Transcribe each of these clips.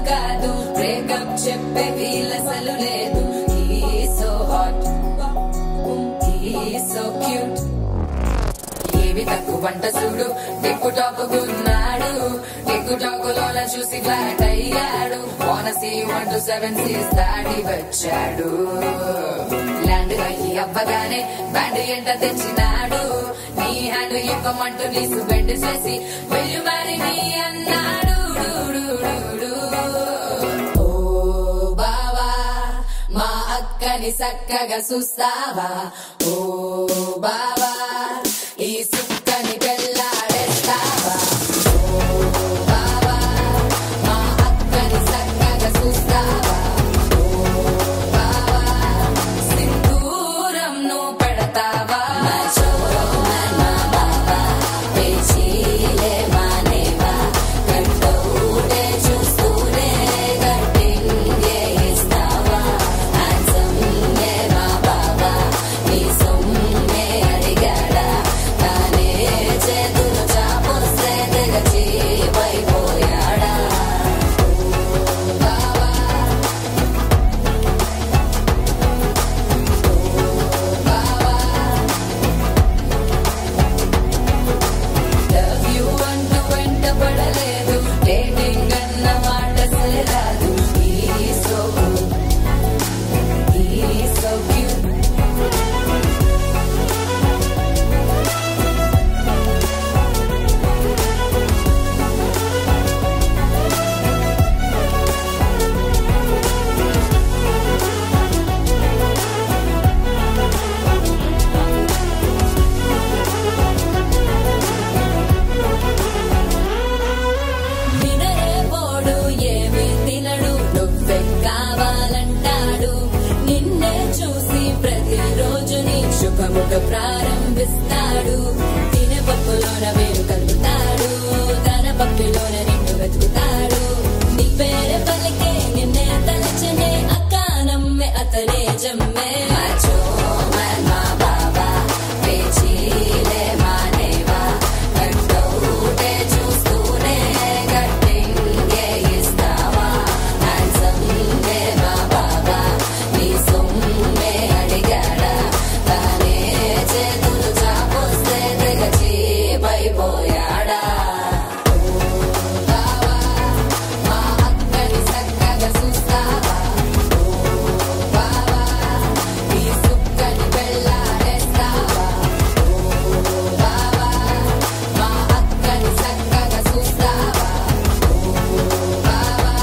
కాదు బ్రేకప్ చెప్పే వీలసలు లేదు He's so hot He's so cute ఏవి తక్కువంట చూడు టిక్కు టాకున్నాడు టిక్కు టాకులోన చూసి ఫ్లాట్ అయ్యాడు Wanna see you 1 to 7 seas దాటి వచ్చాడు ల్యాండ్ అయ్యి అవ్వగానే బ్యాండ్ ఎంట తెచ్చినాడు నీ హ్యాండ్ ఇవ్వమంటూ నీసు బెండ్ చేసి Will you marry me అన్నాడు ఓ బావా మా అక్కని చక్కగా చూస్తావా ఓ బావా ఈ సుక్కని పెళ్ళాడేస్తావా ఓ బావా మా అక్కని చక్కగా చూస్తావా ఓ బావా సింధూరం నువ్వు పెడతావా మా బావా పేచీలే మానేవా కట్టౌటే చూస్తూనే కట్టింగే ఇస్తావా హ్యాండ్సమ్ మా బావా నీ సొమ్మే అడిగాడా తానే చేతులు చాపొస్తే తెగచి పైపోయాడా బావా లవ్ యూ అంటూ వెంట పడలేదు డేటింగ్ అన్న మాట రాదు He's so good He's so cute వినరే పోడు ఏమి తినడు నువ్వే కావాలంటాడు నిన్నే చూసి ప్రతిరోజు నీ శుభముఖ ప్రారంభిస్తాడు తినే పప్పులోన వేరు కలుపుతాడు తన పప్పులోన నిన్ను వెతుకుతాడు నీ పేరే పలికే నిన్నే తలచనే అక్క నమ్మే అతనే జమ్మే మా బాబా పేచీలే మానేవా కట్టౌటే చూస్తూనే కట్టింగే ఇస్తావా హ్యాండ్సమ్ మా బాబా నీ సొమ్మే అడిగాడా తానే చేతులు చాపొస్తే తెగచి పైపోయాడా బావా మా అక్కని చక్కగా చూస్తావా ఓ బావా ఈ సుక్కని పెళ్ళాడేస్తావా ఓ బావా మా అక్కని చక్కగా చూస్తావా ఓ బావా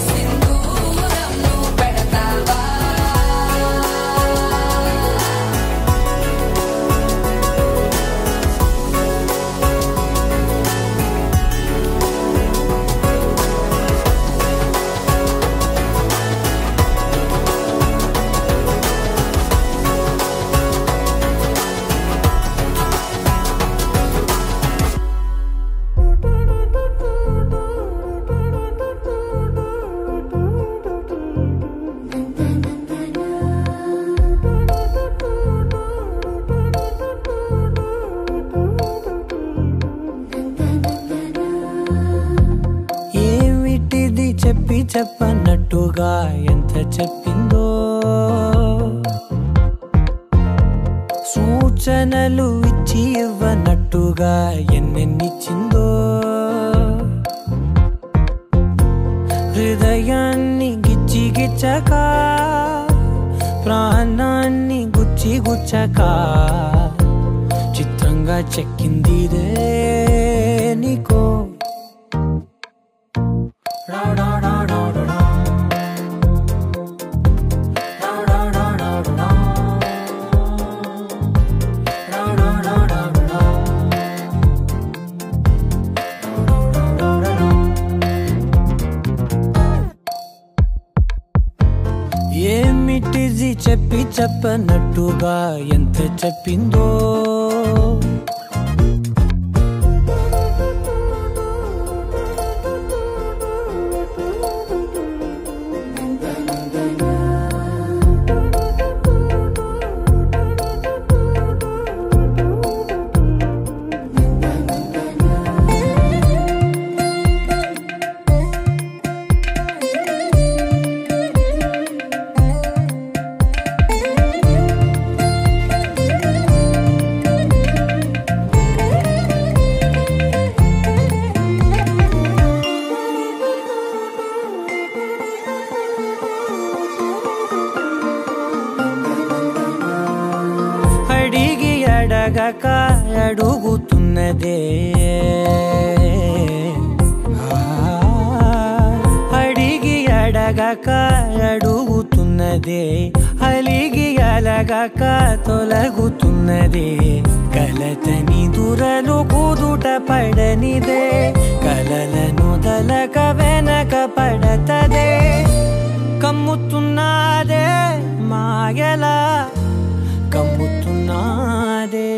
సింధూరం నువ్వు పెడతావా ఏమిటిది చెప్పి చెప్పన్నట్టుగా ఎంత చెప్పిందో సూచనలు ఇచ్చి ఇవ్వనట్టుగా ఎన్నెన్నిచ్చిందో హృదయాన్ని గిచ్చి గిచ్చక ప్రాణాన్ని గుచ్చి గుచ్చక చిత్రంగా చెక్కిందిదే నీకో ఏమిటిది చెప్పి చెప్పనట్టుగా ఎంత చెప్పిందో అడగక అడుగుతున్నదే అడిగి అడగక అడుగుతున్నదే అలిగి అలగక తొలగుతున్నదే కలతని దురలు కుదుట పడనిదే కలలను దలక వెనక పడతదే కమ్ముతున్నదే మాయలా కమ్ముతున్నదే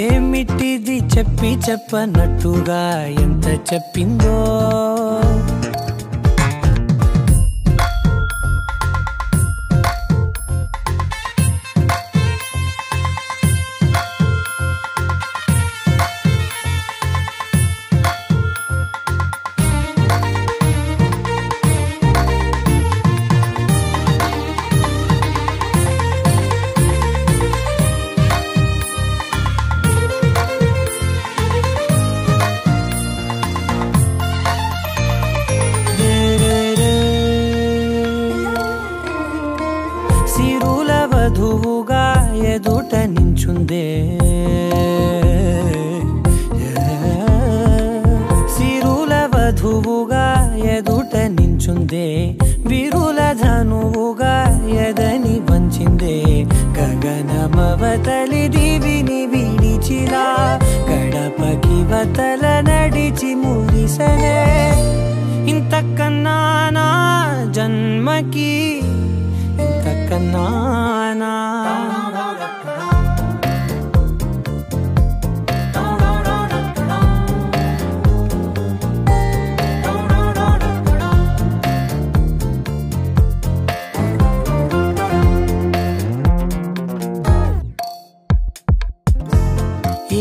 ఏమిటిది చెప్పి చెప్పనట్టుగా ఎంత చెప్పిందో వధువుగా ఎదుట నించుందే సిరుల వధువుగా ఎదుట నించుందే విరుల ధనువుగా ఎదని వంచిందే గగనమవతలి దివిని విడిచిలా గడపకి వతల నడిచి మురిసనే ఇంతకన్నా నా జన్మకి ఇంతకన్నా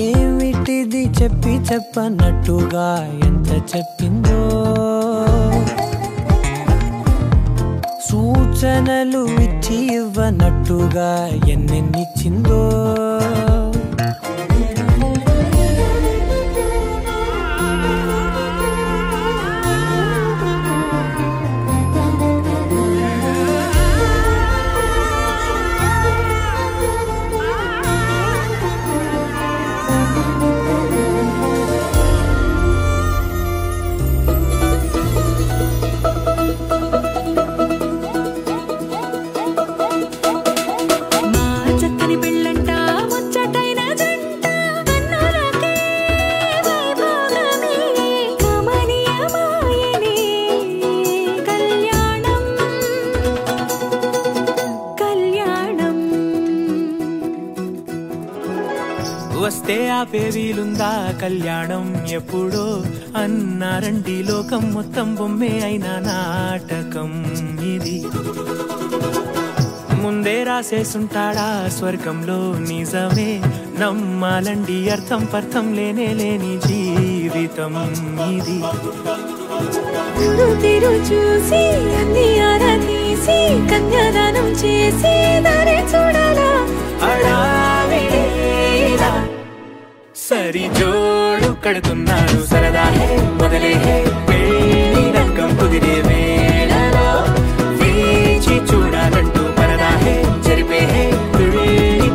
ఏమిటిది చెప్పి చెప్పనట్టుగా ఎంత చెప్పిందో సూచనలు ఇచ్చి ఇవ్వనట్టుగా ఎన్నెన్నిచ్చిందో వస్తే ఆపే వీలుందా కళ్యాణం ఎప్పుడో అన్నారండి లోకం మొత్తం బొమ్మే అయినా నాటకం ఇది ముందే రాసేసుంటాడా స్వర్గంలో నిజమే నమ్మాలండి అర్థం పర్థం లేనే లేని జీవితం ఇది తిరు చూసి అన్ని ఆరాధీసి కన్యాదానం చేసి దారే చూడాలా సరి జోడు కడుతున్నారు సరదా హే మొదలే హే పెళ్లి రంగం కుదిరే వేళలో వేచి చూడాలంటూ పరదా హే జరిపే హే పెళ్లి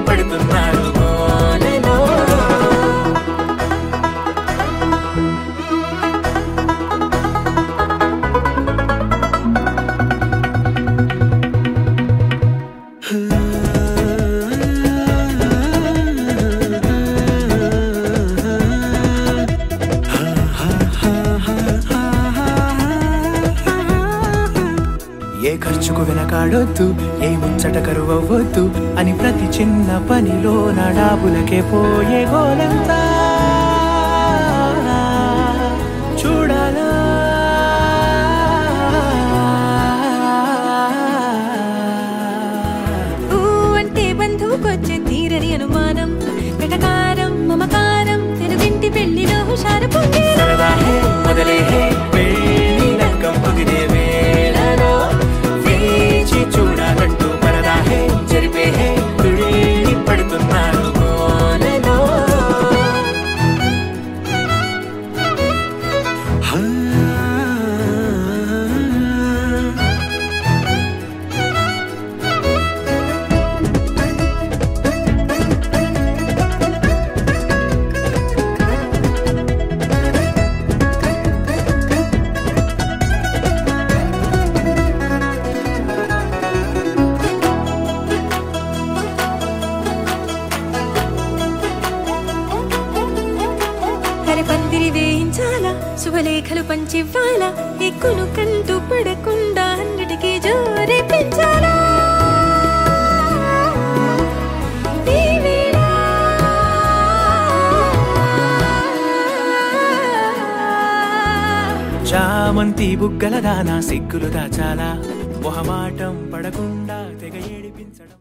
పడుతున్నారు కోనలో ఏ ఖర్చుకు వెనకాడొద్దు ఏ ముచ్చట కరువవ్వొద్దు అని ప్రతి చిన్న పనిలో నా డాబులకే పోయే గోలంతా చూడాలా అంటే బంధువుకొచ్చే తీరని అనుమానం వెటకారం మమకారం తెలుగింటి పెళ్లిలో హుషారు పొంగే సరదా హే మొదలే హే పెళ్లి రంగం కుదిరే వేళలో వేచి చూడాలంటూ పరదా హే జరిపే హే అరే పందిరి వేయించాలా శుభలేఖలు పంచివ్వాలా ఎక్కును కంటూ పడకుండా అన్నిటికీ జోరే పెంచాలా చామంతి బుగ్గల దానా సిగ్గులు దాచాలా మొహమాటం పడకుండా తెగ ఏడిపించడం